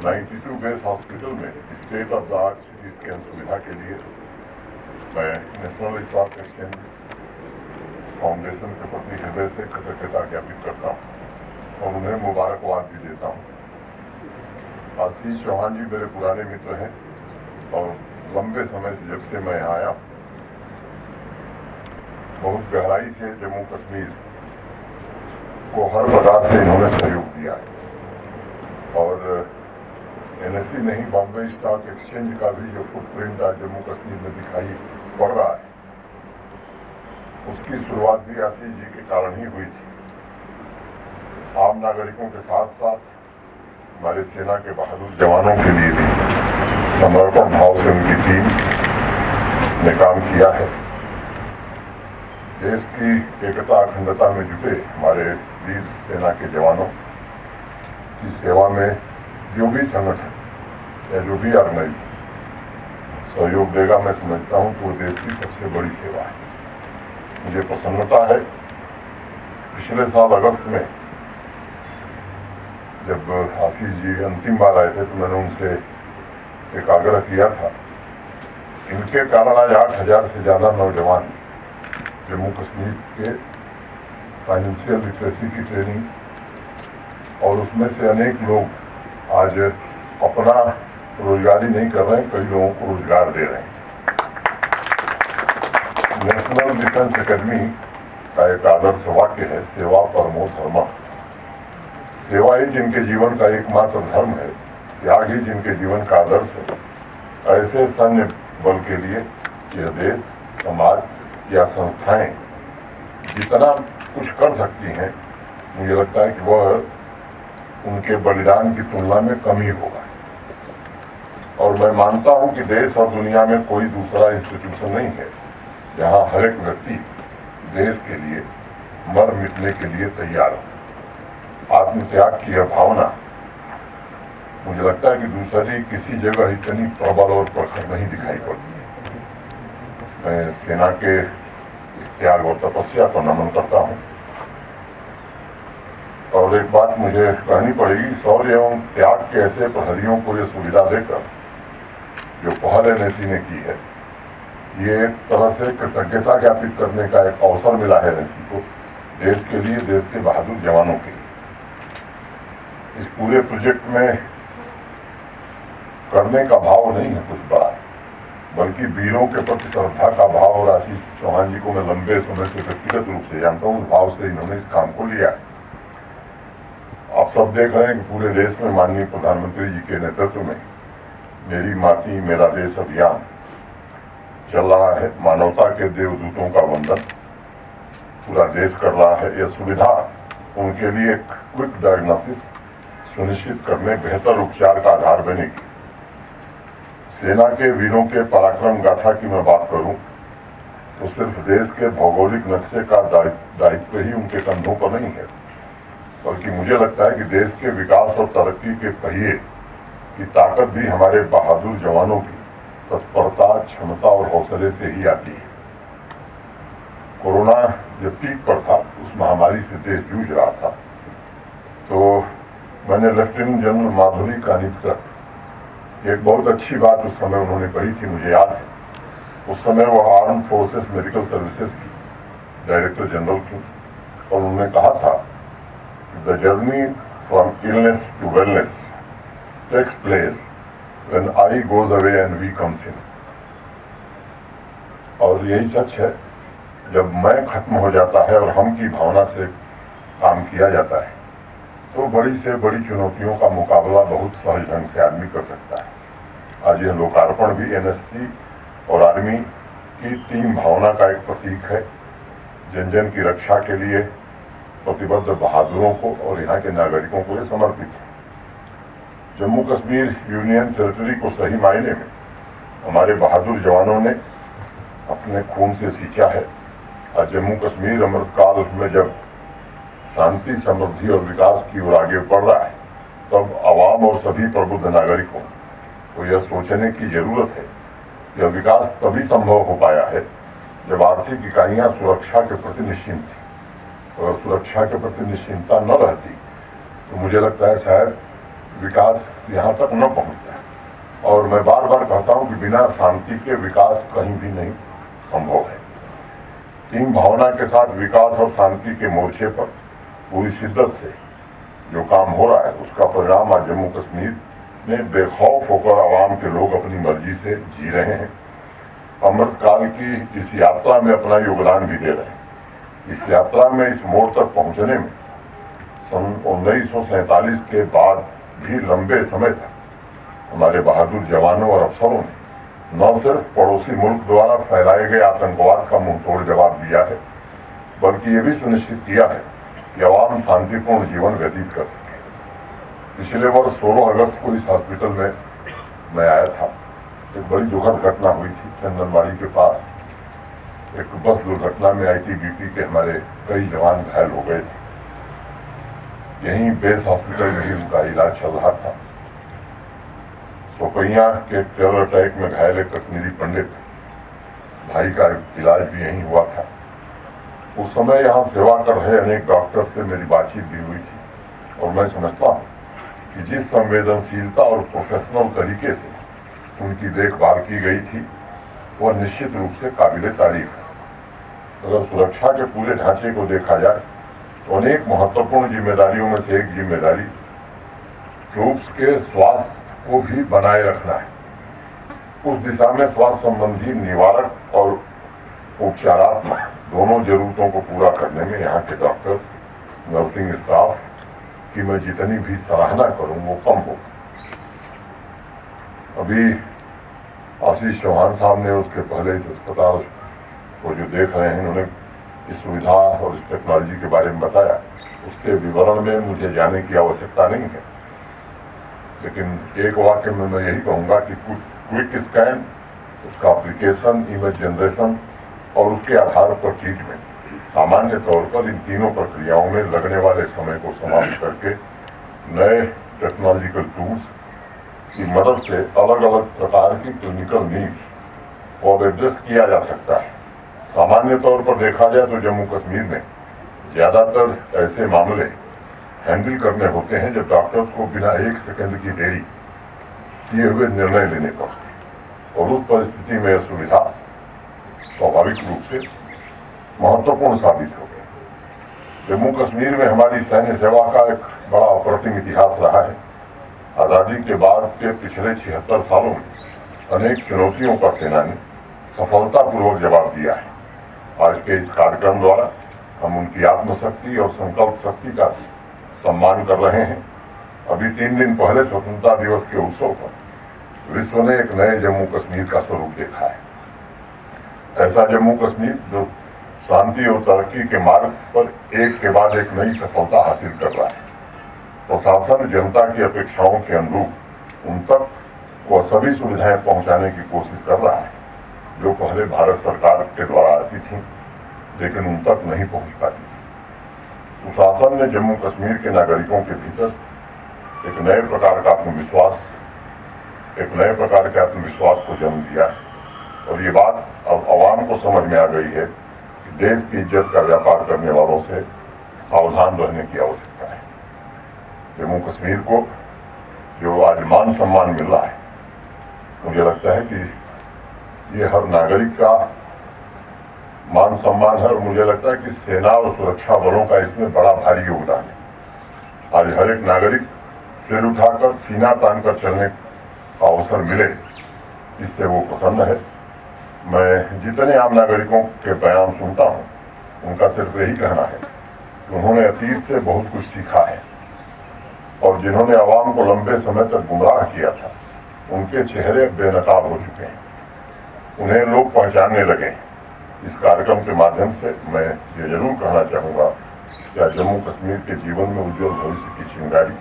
92 base hospital में state of the art CT scan सुविधा के लिए मैं नेशनल स्टॉक एक्सचेंज फाउंडेशन के प्रति हृदय से कृतज्ञता ज्ञापित करता हूँ और उन्हें मुबारकबाद भी देता हूँ। आशीष चौहान जी मेरे पुराने मित्र हैं और लंबे समय से जब से मैं यहाँ आया बहुत गहराई से जम्मू कश्मीर को हर प्रकार से इन्होंने सहयोग दिया है और एनएससी नहीं बॉम्बे स्टॉक एक्सचेंज का भी जो फुटप्रिंट आज जम्मू कश्मीर में दिखाई पड़ रहा है उसकी शुरुआत भी आशीष जी के कारण ही हुई थी। आम नागरिकों के साथ साथ हमारे सेना के बहादुर जवानों के लिए भी समर्पण भाव से उनकी टीम ने काम किया है। देश की एकता अखंडता में जुटे हमारे वीर सेना के जवानों की सेवा में जो भी संगठन या जो भी ऑर्गेनाइजेशन सहयोग देगा मैं समझता हूं कि वो देश की सबसे बड़ी सेवा है। मुझे प्रसन्नता है पिछले साल अगस्त में जब आशीष जी अंतिम बार आए थे तो मैंने उनसे एक आग्रह किया था। इनके कारण आज 8,000 से ज़्यादा नौजवान जम्मू कश्मीर के फाइनेंशियल लिटरेसी की ट्रेनिंग और उसमें से अनेक लोग आज अपना रोजगारी नहीं कर रहे हैं, कई लोगों को रोजगार दे रहे हैं। नेशनल डिफेंस एकेडमी का एक आदर्श वाक्य है, सेवा परमो धर्मः। सेवा ही जिनके जीवन का एकमात्र धर्म है, त्याग ही जिनके जीवन का आदर्श है, ऐसे सैन्य बल के लिए यह देश, समाज या संस्थाएं जितना कुछ कर सकती हैं, मुझे लगता है कि वह उनके बलिदान की तुलना में कम ही होगा। और मैं मानता हूं कि देश और दुनिया में कोई दूसरा इंस्टीट्यूशन नहीं है जहां हर एक व्यक्ति देश के लिए मर मिटने के लिए तैयार हो। आत्मत्याग की यह भावना मुझे लगता है कि दूसरी किसी जगह इतनी प्रबल और प्रखर नहीं दिखाई पड़ती। मैं सेना के त्याग और तपस्या को नमन करता हूं। और एक बात मुझे कहनी पड़ेगी, शौर्य एवं त्याग के ऐसे प्रहरियों को ये सुविधा देकर जो पहल एनएससी ने की है, ये एक तरह से कृतज्ञता ज्ञापित करने का एक अवसर मिला है एनएससी को, देश के लिए, देश के बहादुर जवानों के लिए। इस पूरे प्रोजेक्ट में करने का भाव नहीं है कुछ बड़ा, बल्कि वीरों के प्रति श्रद्धा का भाव। और आशीष चौहान जी को मैं लंबे समय से व्यक्तिगत रूप से जानता हूँ, उस भाव से इन्होंने इस काम को लिया है। आप सब देख रहे हैं कि पूरे देश में माननीय प्रधानमंत्री जी के नेतृत्व में मेरी माटी मेरा देश अभियान चल रहा है। मानवता के देवदूतों का वंदन पूरा देश कर रहा है। यह सुविधा उनके लिए क्विक डायग्नोसिस सुनिश्चित करने, बेहतर उपचार का आधार बनेगी। सेना के वीरों के पराक्रम गाथा की मैं बात करूं तो सिर्फ देश के भौगोलिक नक्शे का दायित्व ही उनके कंधों पर नहीं है, बल्कि मुझे लगता है कि देश के विकास और तरक्की के पहिए की ताकत भी हमारे बहादुर जवानों की तत्परता, क्षमता और हौसले से ही आती है। कोरोना जब पीक पर था, उस महामारी से देश जूझ रहा था, तो मैंने लेफ्टिनेंट जनरल माधुरी कानिटकर, एक बहुत अच्छी बात उस समय उन्होंने कही थी, मुझे याद है। उस समय वह आर्म फोर्सेस मेडिकल सर्विसेज की डायरेक्टर जनरल थी और उन्होंने कहा था, The journey from illness to wellness takes place when I goes away and we comes in. और यही सच है, जब मैं खत्म हो जाता है और हम की भावना से काम किया जाता है तो बड़ी से बड़ी चुनौतियों का मुकाबला बहुत सहज ढंग से आदमी कर सकता है। आज यह लोकार्पण भी एनएससी और आर्मी की टीम भावना का एक प्रतीक है। जन जन की रक्षा के लिए प्रतिबद्ध बहादुरों को और यहाँ के नागरिकों को ये समर्पित है। जम्मू कश्मीर यूनियन टेरिटरी को सही मायने में हमारे बहादुर जवानों ने अपने खून से सींचा है। और जम्मू कश्मीर अमृतकाल में जब शांति, समृद्धि और विकास की ओर आगे बढ़ रहा है, तब आवाम और सभी प्रबुद्ध नागरिकों को यह सोचने की जरूरत है कि विकास तभी संभव हो पाया है जब आर्थिक इकाइयाँ सुरक्षा के प्रति निश्चिंत थी। और सुरक्षा के प्रति निश्चिंतता न रहती तो मुझे लगता है शायद विकास यहाँ तक न पहुँच जाए। और मैं बार बार कहता हूँ कि बिना शांति के विकास कहीं भी नहीं संभव है। टीम भावना के साथ विकास और शांति के मोर्चे पर पूरी शिद्दत से जो काम हो रहा है, उसका परिणाम आज जम्मू कश्मीर में बेखौफ होकर आवाम के लोग अपनी मर्जी से जी रहे हैं। अमृतकाल की इस यात्रा में अपना योगदान भी दे रहे हैं। इस यात्रा में इस मोड़ तक पहुंचने में सन 1947 के बाद भी लंबे समय तक हमारे बहादुर जवानों और अफसरों ने न सिर्फ पड़ोसी मुल्क द्वारा फैलाए गए आतंकवाद का मुंहतोड़ जवाब दिया है, बल्कि ये भी सुनिश्चित किया है कि आवाम शांतिपूर्ण जीवन व्यतीत कर सके। पिछले वर्ष 16 अगस्त को इस हॉस्पिटल में मैं आया था। एक बड़ी दुखद घटना हुई थी चंदनवाड़ी के पास। एक बस दुर्घटना में ITBP के हमारे कई जवान घायल हो गए थे। यहीं बेस हॉस्पिटल में ही उनका इलाज चल रहा था। सोपैया के टेरर अटैक में घायल एक कश्मीरी पंडित भाई का इलाज भी यहीं हुआ था। उस समय यहाँ सेवा कर रहे अनेक डॉक्टर से मेरी बातचीत भी हुई थी और मैं समझता हूँ कि जिस संवेदनशीलता और प्रोफेशनल तरीके से उनकी देखभाल की गई थी, वह निश्चित रूप से काबिले तारीफ है। अगर सुरक्षा के पूरे ढांचे को देखा जाए तो अनेक महत्वपूर्ण जिम्मेदारियों में से एक जिम्मेदारी ट्रूप्स के स्वास्थ्य को भी बनाए रखना है। उस दिशा में स्वास्थ्य संबंधी निवारक और उपचारात्मक दोनों जरूरतों को पूरा करने में यहाँ के डॉक्टर्स, नर्सिंग स्टाफ की मैं जितनी भी सराहना करूं वो कम हो। अभी आशीष चौहान साहब ने उसके पहले इस अस्पताल को जो देख रहे हैं, उन्होंने इस सुविधा और इस टेक्नोलॉजी के बारे में बताया। उसके विवरण में मुझे जाने की आवश्यकता नहीं है, लेकिन एक वाक्य में मैं यही कहूँगा कि क्विक स्कैन, उसका एप्लीकेशन, इमेज जनरेशन और उसके आधार पर ट्रीटमेंट, सामान्य तौर पर इन तीनों प्रक्रियाओं में लगने वाले समय को समाप्त करके नए टेक्नोलॉजिकल टूल्स की मदद से अलग अलग प्रकार की क्लिनिकल नीड्स को एड्रेस किया जा सकता है। सामान्य तौर पर देखा जाए तो जम्मू कश्मीर में ज़्यादातर ऐसे मामले हैंडल करने होते हैं जब डॉक्टर्स को बिना 1 सेकंड की देरी किए हुए निर्णय लेने पड़ते हैं, और उस परिस्थिति में यह सुविधा स्वाभाविक रूप से महत्वपूर्ण साबित हो गई। जम्मू कश्मीर में हमारी सैन्य सेवा का एक बड़ा अप्रतिम इतिहास रहा है। आज़ादी के बाद के पिछले 76 सालों में अनेक चुनौतियों का सेना ने सफलतापूर्वक जवाब दिया है। आज के इस कार्यक्रम द्वारा हम उनकी आत्मशक्ति और संकल्प शक्ति का सम्मान कर रहे हैं। अभी 3 दिन पहले स्वतंत्रता दिवस के उत्सव पर विश्व ने एक नए जम्मू कश्मीर का स्वरूप देखा है। ऐसा जम्मू कश्मीर जो शांति और तरक्की के मार्ग पर एक के बाद एक नई सफलता हासिल कर रहा है। प्रशासन जनता की अपेक्षाओं के अनुरूप उन तक वह सभी सुविधाएं पहुंचाने की कोशिश कर रहा है जो पहले भारत सरकार के द्वारा आती थी, लेकिन उन तक नहीं पहुंच पाती थी। सुशासन ने जम्मू कश्मीर के नागरिकों के भीतर एक नए प्रकार का आत्मविश्वास को जन्म दिया है, और ये बात अब आवाम को समझ में आ गई है कि देश की इज्जत का व्यापार करने वालों से सावधान रहने की आवश्यकता है। जम्मू कश्मीर को जो आज मान सम्मान मिल रहा है, मुझे लगता है कि ये हर नागरिक का मान सम्मान है, और मुझे लगता है कि सेना और सुरक्षा बलों का इसमें बड़ा भारी योगदान है। आज हर एक नागरिक सिर उठाकर सीना तानकर चलने का अवसर मिले, इससे वो प्रसन्न है। मैं जितने आम नागरिकों के बयान सुनता हूँ, उनका सिर्फ यही कहना है कि उन्होंने अतीत से बहुत कुछ सीखा है, और जिन्होंने आवाम को लंबे समय तक गुमराह किया था, उनके चेहरे बेनकाब हो चुके हैं। उन्हें लोग पहचानने लगे। इस कार्यक्रम के माध्यम से मैं ये जरूर कहना चाहूँगा कि जम्मू कश्मीर के जीवन में उज्जवल भविष्य की चिंगारी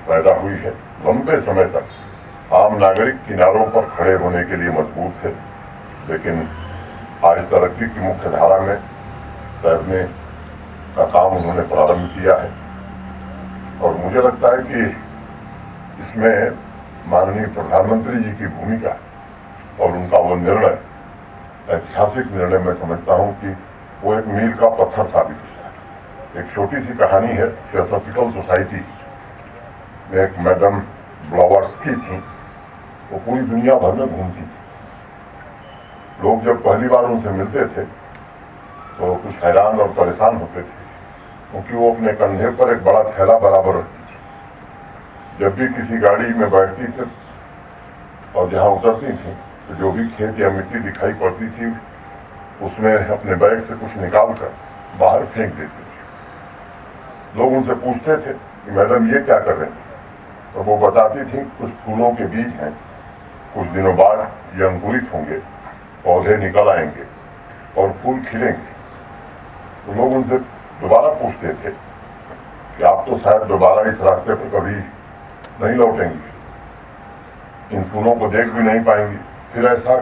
पैदा हुई है। लंबे समय तक आम नागरिक किनारों पर खड़े होने के लिए मजबूर थे, लेकिन आज तरक्की की मुख्य धारा में तैरने का काम उन्होंने प्रारंभ किया है, और मुझे लगता है कि इसमें माननीय प्रधानमंत्री जी की भूमिका और उनका वो निर्णय, ऐतिहासिक निर्णय, मैं समझता हूँ कि वो एक मील का पत्थर साबित हुआ है। एक छोटी सी कहानी है थियोसॉफिकल सोसाइटी में एक मैडम ब्लावत्स्की थी, वो पूरी दुनिया भर में घूमती थी। लोग जब पहली बार उनसे मिलते थे तो कुछ हैरान और परेशान होते थे, क्योंकि वो अपने कंधे पर एक बड़ा थैला बराबर रखती थी। जब भी किसी गाड़ी में बैठती थी और जहाँ उतरती थी तो जो भी खेत या मिट्टी दिखाई पड़ती थी उसमें अपने बैग से कुछ निकाल कर बाहर फेंक देती थी। लोग उनसे पूछते थे कि मैडम ये क्या कर रहे हैं, तो वो बताती थी कुछ फूलों के बीज हैं, कुछ दिनों बाद ये अंकुरित होंगे, पौधे निकल आएंगे और फूल खिलेंगे। तो लोग उनसे दोबारा पूछते थे कि आप तो शायद दोबारा इस रास्ते पर कभी नहीं लौटेंगे, इन फूलों को देख भी नहीं पाएंगी, फिर ऐसा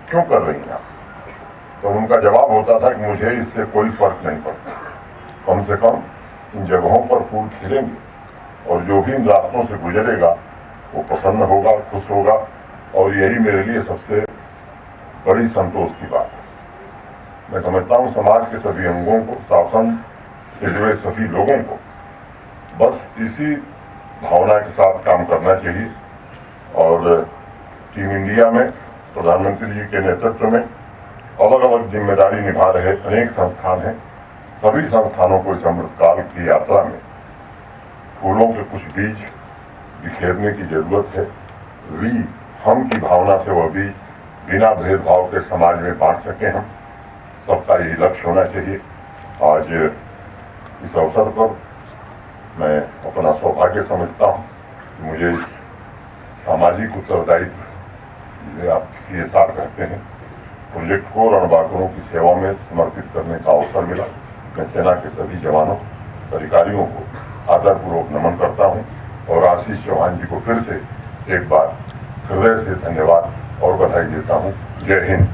क्यों कर रही हैं आप? तो उनका जवाब होता था कि मुझे इससे कोई फर्क नहीं पड़ता, कम से कम इन जगहों पर फूल खिलेंगे और जो भी इन रास्तों से गुजरेगा वो प्रसन्न होगा, खुश होगा, और यही मेरे लिए सबसे बड़ी संतोष की बात है। मैं समझता हूँ समाज के सभी अंगों को, शासन से जुड़े सभी लोगों को बस इसी भावना के साथ काम करना चाहिए। और टीम इंडिया में प्रधानमंत्री जी के नेतृत्व में अलग अलग जिम्मेदारी निभा रहे अनेक संस्थान हैं। सभी संस्थानों को इस अमृतकाल की यात्रा में फूलों के कुछ बीज बिखेरने की जरूरत है। हम की भावना से वह बीज बिना भेदभाव के समाज में बांट सकें। हम सबका यही लक्ष्य होना चाहिए। आज इस अवसर पर मैं अपना सौभाग्य समझता हूँ कि मुझे इस सामाजिक उत्तरदायित्व, जिसे आप CSR कहते हैं, प्रोजेक्ट को रणबांकुरों की सेवा में समर्पित करने का अवसर मिला। मैं सेना के सभी जवानों, अधिकारियों को आदरपूर्वक नमन करता हूं और आशीष चौहान जी को फिर से एक बार हृदय से धन्यवाद और बधाई देता हूं। जय हिंद।